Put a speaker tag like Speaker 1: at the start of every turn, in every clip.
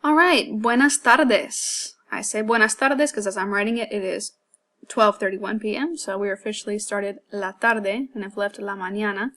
Speaker 1: All right, buenas tardes. I say buenas tardes because as I'm writing it, it is 12:31 p.m. So we officially started la tarde and have left la mañana.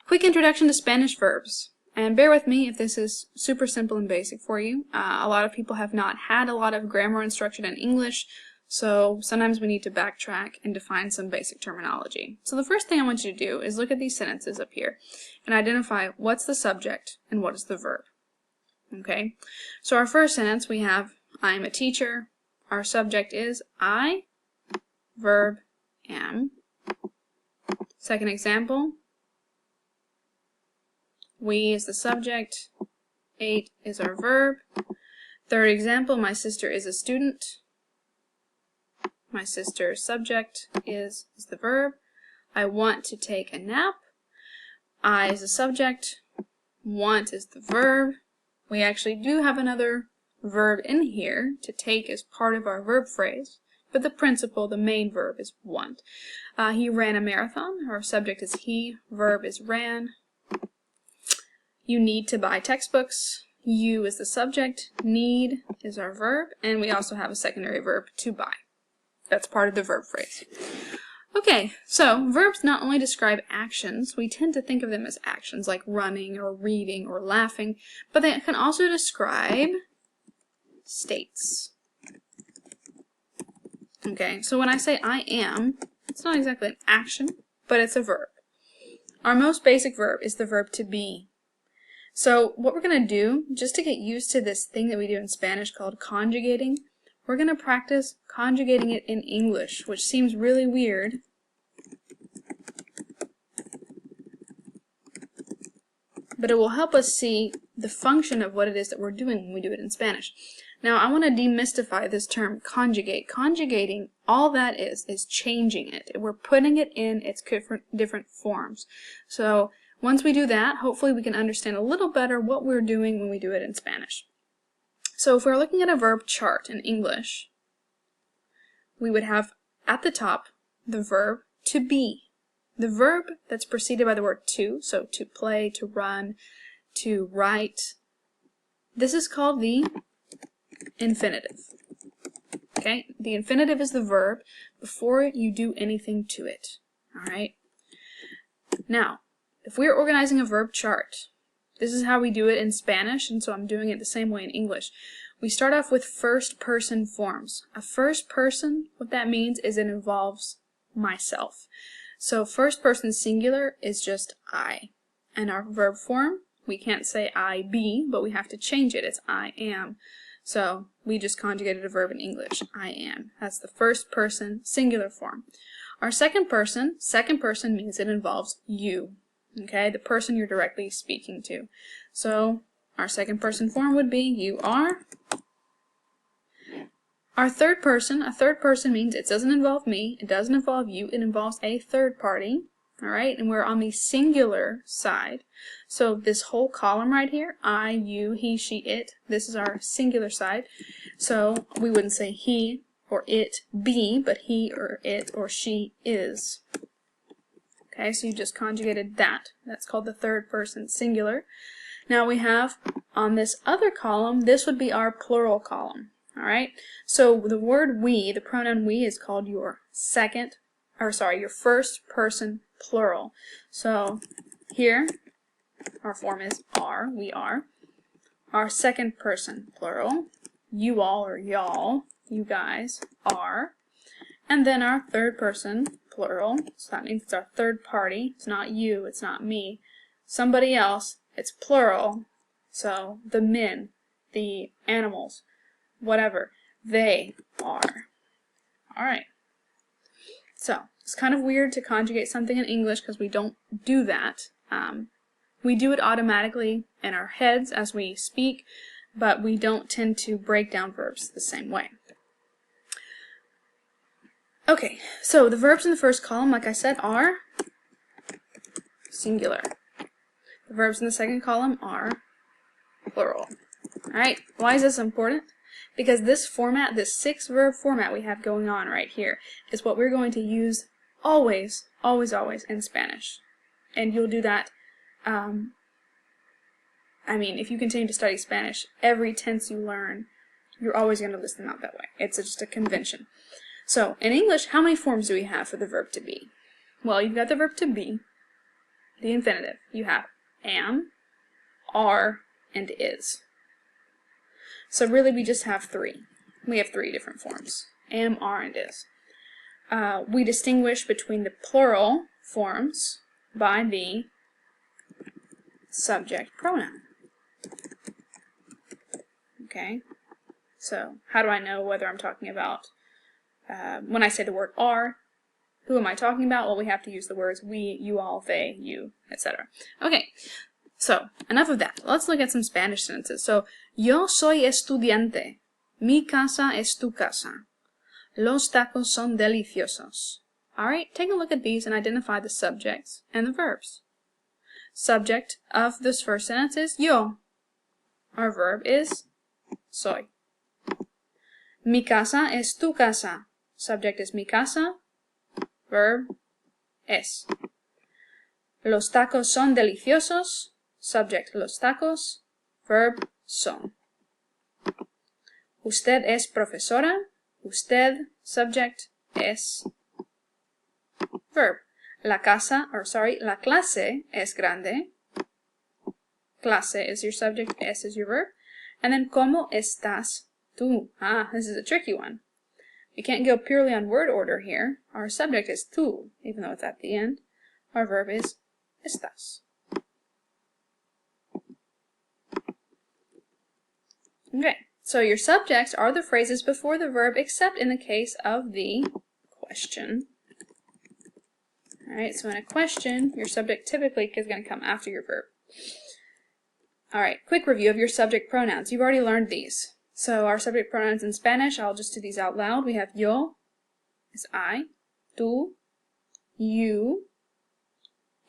Speaker 1: Quick introduction to Spanish verbs. And bear with me if this is super simple and basic for you. A lot of people have not had a lot of grammar instruction in English, so sometimes we need to backtrack and define some basic terminology. So the first thing I want you to do is look at these sentences up here and identify what's the subject and what is the verb. Okay, so our first sentence we have I am a teacher. Our subject is I, verb am. Second example, we is the subject, ate is our verb. Third example, my sister is a student. My sister's subject is the verb. I want to take a nap. I is the subject. Want is the verb. We actually do have another verb in here. To take is part of our verb phrase, but the principal, the main verb, is want. He ran a marathon. Our subject is he. Verb is ran. You need to buy textbooks. You is the subject. Need is our verb. And we also have a secondary verb, to buy. That's part of the verb phrase. Okay, so verbs not only describe actions, we tend to think of them as actions like running or reading or laughing, but they can also describe states. Okay, so when I say I am, it's not exactly an action, but it's a verb. Our most basic verb is the verb to be. So what we're going to do, just to get used to this thing that we do in Spanish called conjugating, we're going to practice conjugating it in English, which seems really weird. But it will help us see the function of what it is that we're doing when we do it in Spanish. Now, I want to demystify this term, conjugate. Conjugating, all that is changing it. We're putting it in its different forms. So once we do that, hopefully we can understand a little better what we're doing when we do it in Spanish. So if we're looking at a verb chart in English, we would have at the top the verb to be. The verb that's preceded by the word to, so to play, to run, to write, this is called the infinitive. Okay, the infinitive is the verb before you do anything to it. Alright? Now, if we're organizing a verb chart, this is how we do it in Spanish, and so I'm doing it the same way in English. We start off with first person forms. A first person, what that means is it involves myself. So first person singular is just I. And our verb form, we can't say I be, but we have to change it. It's I am. So we just conjugated a verb in English. I am. That's the first person singular form. Our second person means it involves you. Okay, the person you're directly speaking to. So our second person form would be you are. Our third person, a third person means it doesn't involve me, it doesn't involve you, it involves a third party. Alright, and we're on the singular side. So this whole column right here, I, you, he, she, it, this is our singular side. So we wouldn't say he or it be, but he or it or she is. Okay, so you just conjugated that. That's called the third person singular. Now we have on this other column, this would be our plural column. Alright, so the word we, the pronoun we, is called your your first person plural. So here, our form is are, we are. Our second person plural, you all or y'all, you guys, are. And then our third person plural, so that means it's our third party. It's not you, it's not me. Somebody else, it's plural. So the men, the animals, whatever, they are. Alright. So, it's kind of weird to conjugate something in English because we don't do that. We do it automatically in our heads as we speak, but we don't tend to break down verbs the same way. Okay, so the verbs in the first column, like I said, are singular. The verbs in the second column are plural. Alright, why is this important? Because this format, this 6-verb format we have going on right here, is what we're going to use always, always, always in Spanish. And you'll do that I mean, if you continue to study Spanish, every tense you learn, you're always going to list them out that way. It's just a convention. So, in English, how many forms do we have for the verb to be? Well, you've got the verb to be, the infinitive. You have am, are, and is. So really we just have three. We have three different forms. Am, are, and is. We distinguish between the plural forms by the subject pronoun. Okay? So, how do I know whether I'm talking about, when I say the word are, who am I talking about? Well, we have to use the words we, you all, they, you, etc. Okay, so enough of that. Let's look at some Spanish sentences. So, yo soy estudiante. Mi casa es tu casa. Los tacos son deliciosos. Alright, take a look at these and identify the subjects and the verbs. Subject of this first sentence is yo. Our verb is soy. Mi casa es tu casa. Subject is mi casa. Verb es. Los tacos son deliciosos. Subject los tacos. Verb son. Usted es profesora. Usted, subject, es. Verb. La clase es grande. Clase is your subject, es is your verb. And then, ¿cómo estás tú? Ah, this is a tricky one. We can't go purely on word order here. Our subject is tú, even though it's at the end. Our verb is estás. Okay, so your subjects are the phrases before the verb, except in the case of the question. Alright, so in a question, your subject typically is going to come after your verb. Alright, quick review of your subject pronouns. You've already learned these. So our subject pronouns in Spanish, I'll just do these out loud. We have yo, is I, tú, you,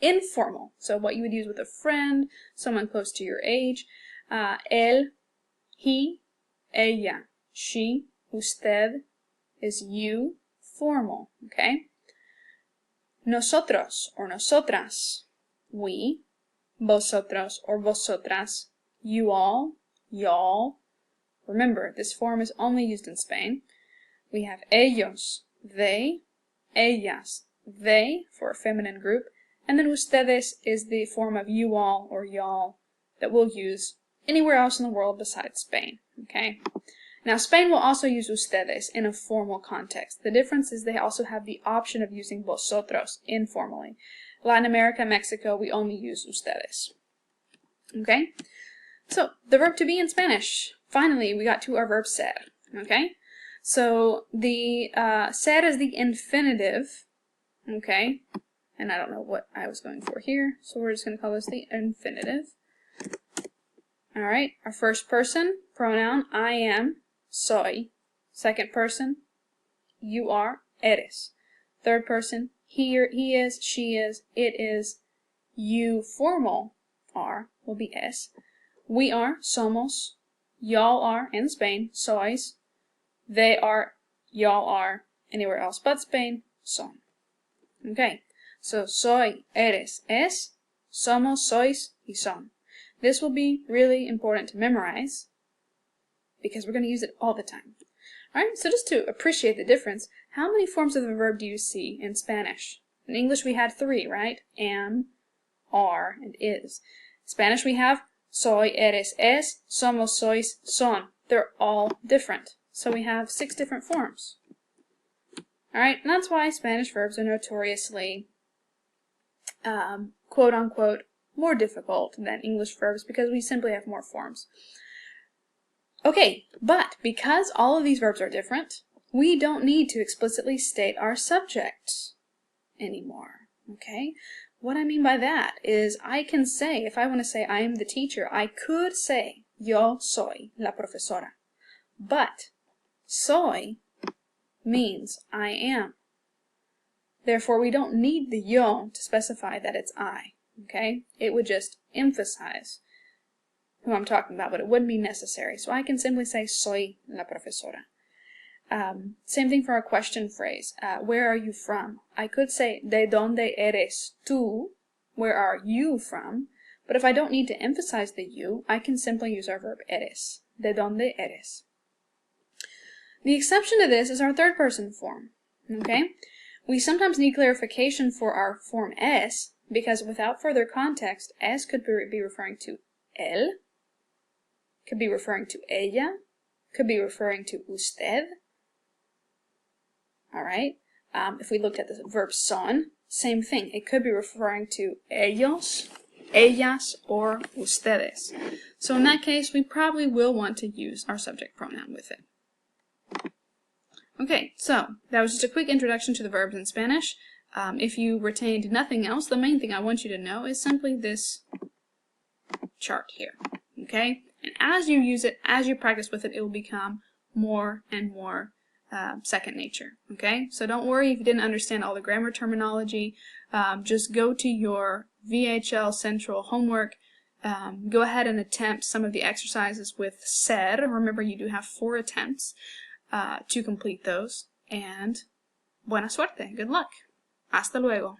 Speaker 1: informal, so what you would use with a friend, someone close to your age, él, he, ella, she, usted is you, formal, okay? Nosotros or nosotras, we, vosotros or vosotras, you all, y'all. Remember, this form is only used in Spain. We have ellos, they, ellas, they for a feminine group, and then ustedes is the form of you all or y'all that we'll use anywhere else in the world besides Spain. Okay? Now, Spain will also use ustedes in a formal context. The difference is they also have the option of using vosotros informally. Latin America, Mexico, we only use ustedes. Okay? So, the verb to be in Spanish. Finally, we got to our verb ser. Okay? So, the ser is the infinitive. Okay? And I don't know what I was going for here, so we're just going to call this the infinitive. Alright, our first person, pronoun, I am, soy. Second person, you are, eres. Third person, he is, she is, it is. You, formal, are, will be es. We are, somos. Y'all are, in Spain, sois. They are, y'all are, anywhere else but Spain, son. Okay, so soy, eres, es, somos, sois, y son. This will be really important to memorize because we're going to use it all the time. Alright, so just to appreciate the difference, how many forms of the verb do you see in Spanish? In English we had three, right? Am, are, and is. In Spanish we have soy, eres, es, somos, sois, son. They're all different. So we have 6 different forms. Alright, and that's why Spanish verbs are notoriously, quote-unquote, more difficult than English verbs because we simply have more forms. Okay, but because all of these verbs are different, we don't need to explicitly state our subject anymore. Okay? What I mean by that is I can say, if I want to say I am the teacher, I could say yo soy la profesora. But soy means I am. Therefore, we don't need the yo to specify that it's I. Okay? It would just emphasize who I'm talking about, but it wouldn't be necessary. So I can simply say soy la profesora. Same thing for our question phrase. Where are you from? I could say de donde eres tú? Where are you from? But if I don't need to emphasize the you, I can simply use our verb eres. ¿De dónde eres? The exception to this is our third person form. Okay? We sometimes need clarification for our form es, because without further context, es could be referring to él, could be referring to ella, could be referring to usted. Alright? If we looked at the verb son, same thing. It could be referring to ellos, ellas, or ustedes. So in that case, we probably will want to use our subject pronoun with it. Okay, so that was just a quick introduction to the verbs in Spanish. If you retained nothing else, the main thing I want you to know is simply this chart here. Okay? And as you use it, as you practice with it, it will become more and more second nature. Okay? So don't worry if you didn't understand all the grammar terminology. Just go to your VHL Central homework. Go ahead and attempt some of the exercises with ser. Remember, you do have 4 attempts to complete those. And buena suerte. Good luck. Hasta luego.